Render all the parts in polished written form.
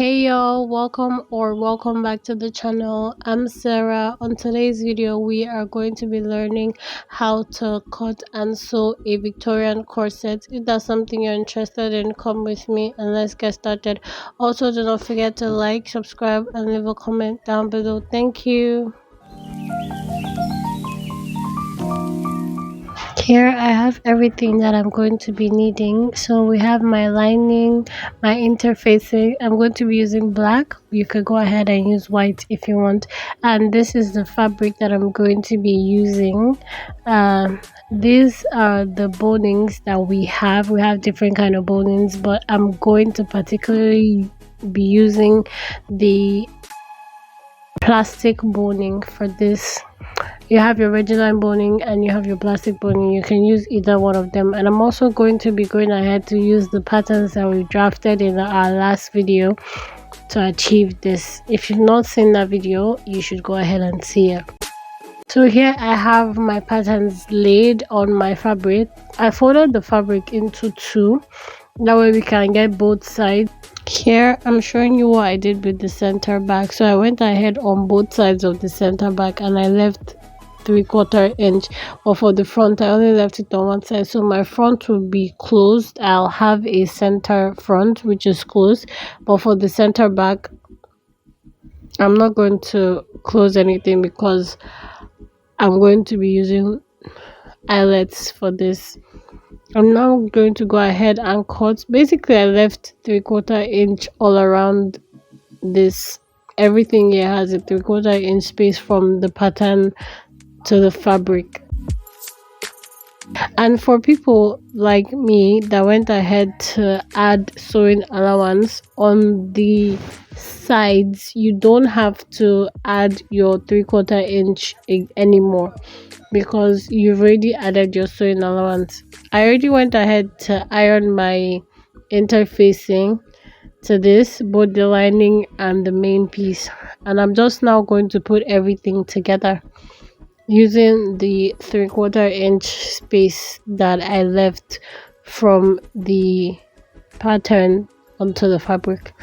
Hey y'all, welcome back to the channel. I'm Sarah. On today's video we are going to be learning how to cut and sew a Victorian corset. If that's something you're interested in, come with me and let's get started. Also, do not forget to like, subscribe and leave a comment down below. Thank you. Here I have everything that I'm going to be needing. So we have my lining, my interfacing. I'm going to be using black. You could go ahead and use white if you want. And this is the fabric that I'm going to be using. These are the bonings that we have. We have different kind of bonings, but I'm going to particularly be using the plastic boning for this. You have your regular boning and you have your plastic boning. You can use either one of them, and I'm also going to be going ahead to use the patterns that we drafted in our last video to achieve this. If you've not seen that video, you should go ahead and see it. So here I have my patterns laid on my fabric. I folded the fabric into two, that way we can get both sides. Here I'm showing you what I did with the center back. So I went ahead on both sides of the center back and I left 3/4 inch, but for the front I only left it on one side, so my front will be closed. I'll have a center front which is closed, but for the center back I'm not going to close anything because I'm going to be using eyelets for this. I'm now going to go ahead and cut. Basically I left 3/4 inch all around this. Everything here has a 3/4 inch space from the pattern to the fabric. And for people like me that went ahead to add sewing allowance on the sides, you don't have to add your 3/4 inch anymore because you've already added your sewing allowance. I already went ahead to iron my interfacing to this, both the lining and the main piece, and I'm just now going to put everything together using the 3/4 inch space that I left from the pattern onto the fabric.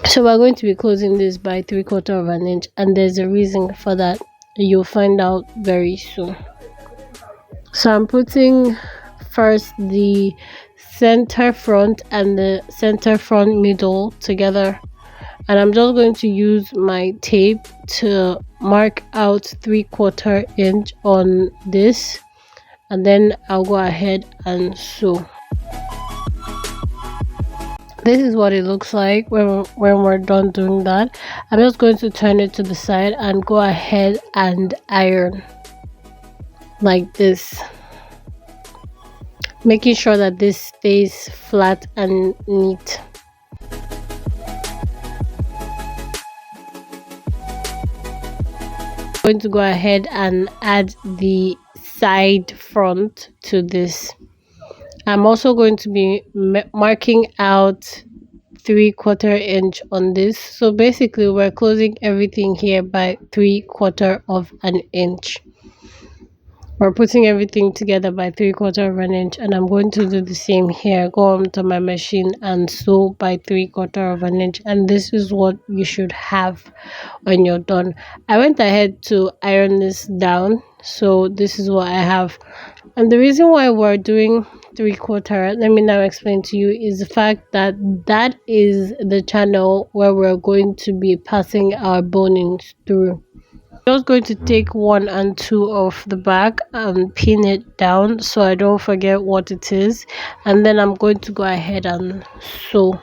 So we're going to be closing this by 3/4 inch, and there's a reason for that. You'll find out very soon. So I'm putting first the center front and the center front middle together, and I'm just going to use my tape to mark out 3/4 inch on this, and then I'll go ahead and sew. This is what it looks like when we're done doing that. I'm just going to turn it to the side and go ahead and iron like this, making sure that this stays flat and neat. I'm going to go ahead and add the side front to this. I'm also going to be marking out 3/4 inch on this. So basically we're closing everything here by 3/4 inch. We're putting everything together by 3/4 inch, and I'm going to do the same here. Go onto my machine and sew by 3/4 inch, and this is what you should have when you're done. I went ahead to iron this down, so this is what I have. And the reason why we're doing 3/4, let me now explain to you, is the fact that that is the channel where we're going to be passing our bonings through. I'm just going to take 1 and 2 off the back and pin it down so I don't forget what it is, and then I'm going to go ahead and sew.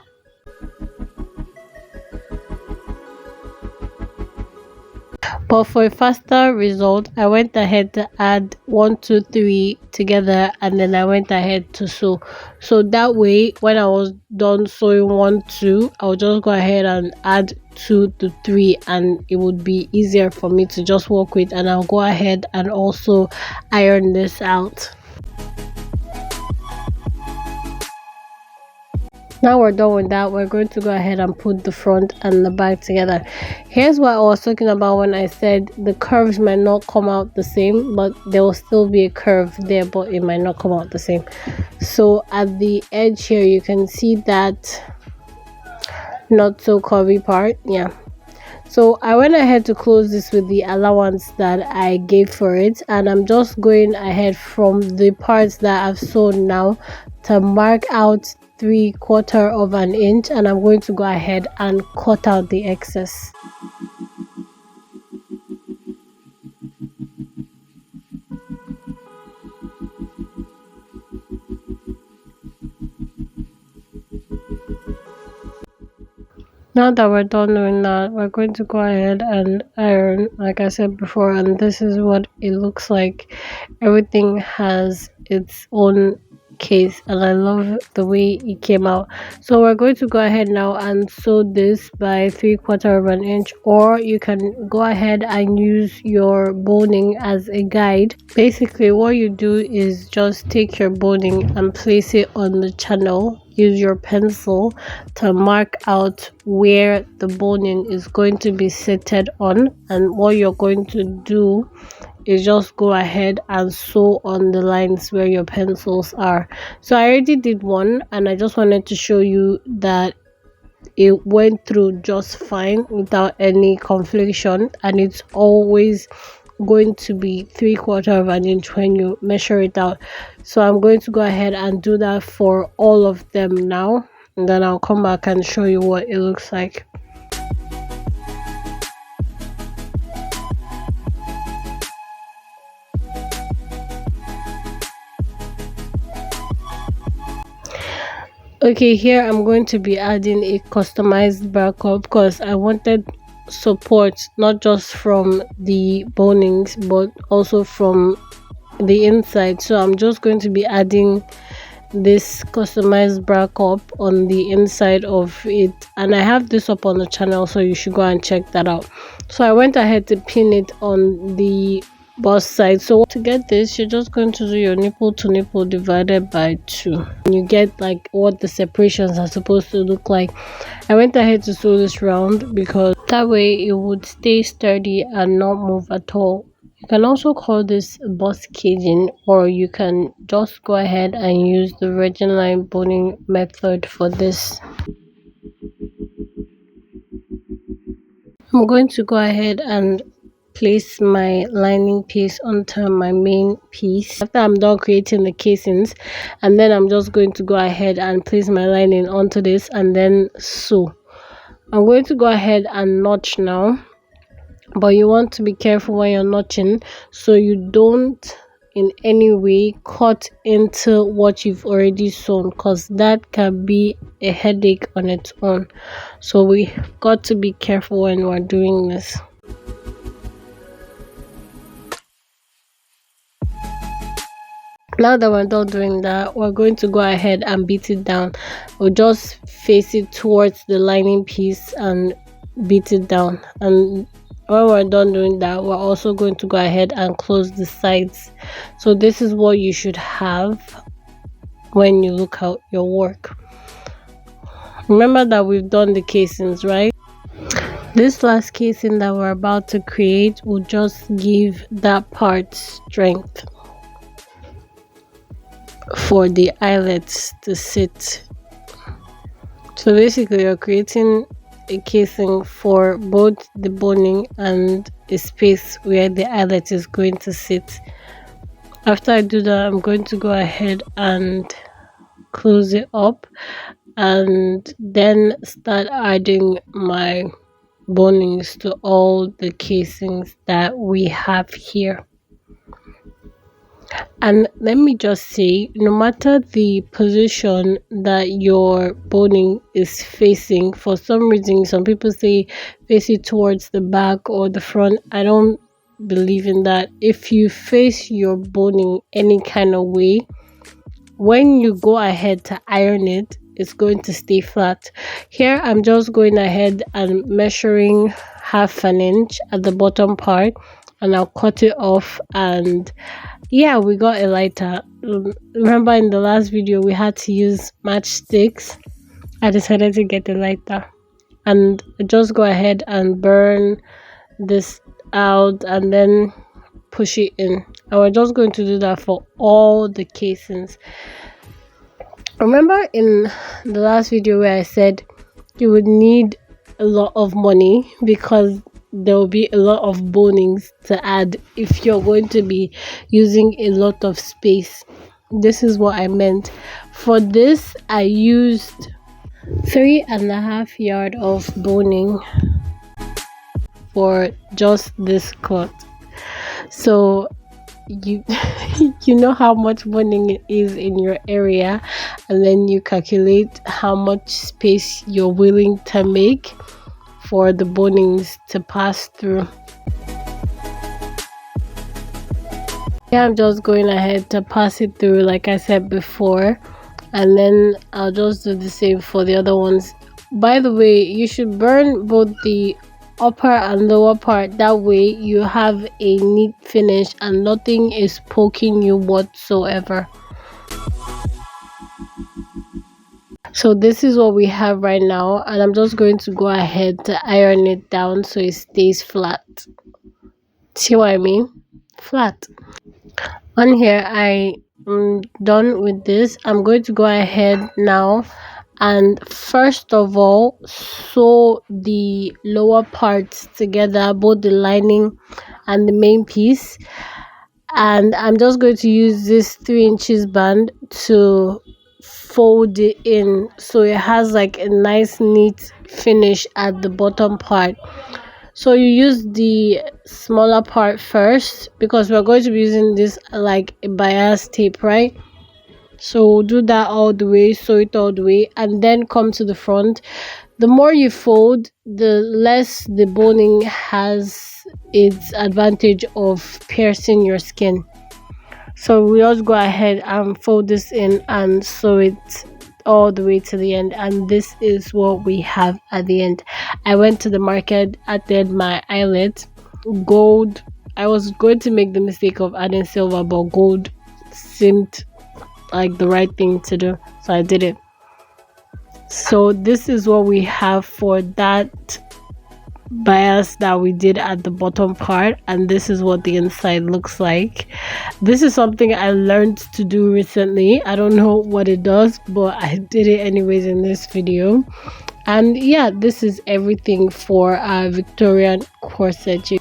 But for a faster result, I went ahead to add 1, 2, 3 together, and then I went ahead to sew. So that way, when I was done sewing 1, 2, I'll just go ahead and add 2 to 3, and it would be easier for me to just work with. And I'll go ahead and also iron this out. Now we're done with that, we're going to go ahead and put the front and the back together. Here's what I was talking about when I said the curves might not come out the same, but there will still be a curve there, but it might not come out the same. So at the edge here you can see that not so curvy part. Yeah, so I went ahead to close this with the allowance that I gave for it, and I'm just going ahead from the parts that I've sewn now to mark out 3/4 of an inch, and I'm going to go ahead and cut out the excess. Now that we're done doing that, we're going to go ahead and iron, like I said before, and this is what it looks like. Everything has its own case, and I love the way it came out. So we're going to go ahead now and sew this by 3/4 of an inch, or you can go ahead and use your boning as a guide. Basically, what you do is just take your boning and place it on the channel. Use your pencil to mark out where the boning is going to be seated on, and what you're going to do is just go ahead and sew on the lines where your pencils are. So I already did one, and I just wanted to show you that it went through just fine without any confliction, and it's always going to be 3/4 of an inch when you measure it out. So I'm going to go ahead and do that for all of them now, and then I'll come back and show you what it looks like. Okay, here I'm going to be adding a customized backup because I wanted support not just from the bonings but also from the inside. So I'm just going to be adding this customized backup on the inside of it, and I have this up on the channel, so you should go and check that out. So I went ahead to pin it on the bust side. So to get this, you're just going to do your nipple to nipple divided by 2. You get like what the separations are supposed to look like. I went ahead to sew this round because that way it would stay sturdy and not move at all. You can also call this bust caging, or you can just go ahead and use the virgin line boning method for this. I'm going to go ahead and place my lining piece onto my main piece after I'm done creating the casings, and then I'm just going to go ahead and place my lining onto this and then sew. I'm going to go ahead and notch now, but you want to be careful when you're notching so you don't in any way cut into what you've already sewn, because that can be a headache on its own. So we got to be careful when we're doing this. Now that we're done doing that, we're going to go ahead and beat it down. We'll just face it towards the lining piece and beat it down. And when we're done doing that, we're also going to go ahead and close the sides. So this is what you should have when you look at your work. Remember that we've done the casings, right? This last casing that we're about to create will just give that part strength for the eyelets to sit. So basically you're creating a casing for both the boning and a space where the eyelet is going to sit. After I do that, I'm going to go ahead and close it up and then start adding my bonings to all the casings that we have here. And let me just say, no matter the position that your boning is facing, for some reason some people say face it towards the back or the front. I don't believe in that. If you face your boning any kind of way, when you go ahead to iron it, it's going to stay flat. Here I'm just going ahead and measuring 1/2 inch at the bottom part, and I'll cut it off. And yeah, we got a lighter. Remember in the last video we had to use matchsticks. I decided to get a lighter and just go ahead and burn this out and then push it in. And we're just going to do that for all the casings. Remember in the last video where I said you would need a lot of money because there will be a lot of bonings to add if you're going to be using a lot of space. This is what I meant. For this, I used 3.5 yard of boning for just this cloth. So you you know how much boning it is in your area, and then you calculate how much space you're willing to make for the bonings to pass through. Yeah, I'm just going ahead to pass it through like I said before, and then I'll just do the same for the other ones. By the way, you should burn both the upper and lower part, that way you have a neat finish and nothing is poking you whatsoever. So this is what we have right now, and I'm just going to go ahead to iron it down so it stays flat. See what I mean? Flat. On here, I am done with this. I'm going to go ahead now and first of all sew the lower parts together, both the lining and the main piece. And I'm just going to use this 3 inches band to fold it in so it has like a nice neat finish at the bottom part. So you use the smaller part first because we're going to be using this like a bias tape, right? So do that all the way, sew it all the way, and then come to the front. The more you fold, the less the boning has its advantage of piercing your skin. So we just go ahead and fold this in and sew it all the way to the end, and this is what we have at the end. I went to the market, added my eyelet gold. I was going to make the mistake of adding silver, but gold seemed like the right thing to do, so I did it. So this is what we have for that bias that we did at the bottom part, and this is what the inside looks like. This is something I learned to do recently. I don't know what it does, but I did it anyways in this video. And yeah, this is everything for our Victorian corset.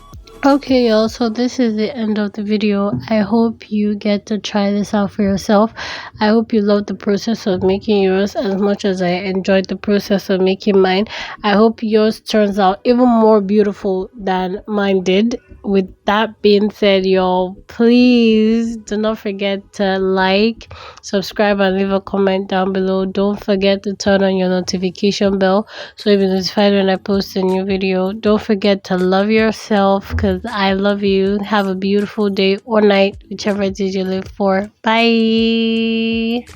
Okay, y'all, so this is the end of the video. I hope you get to try this out for yourself. I hope you love the process of making yours as much as I enjoyed the process of making mine. I hope yours turns out even more beautiful than mine did. With that being said, y'all, please do not forget to like, subscribe, and leave a comment down below. Don't forget to turn on your notification bell so you'll be notified when I post a new video. Don't forget to love yourself because I love you. Have a beautiful day or night, whichever it is you live for. Bye.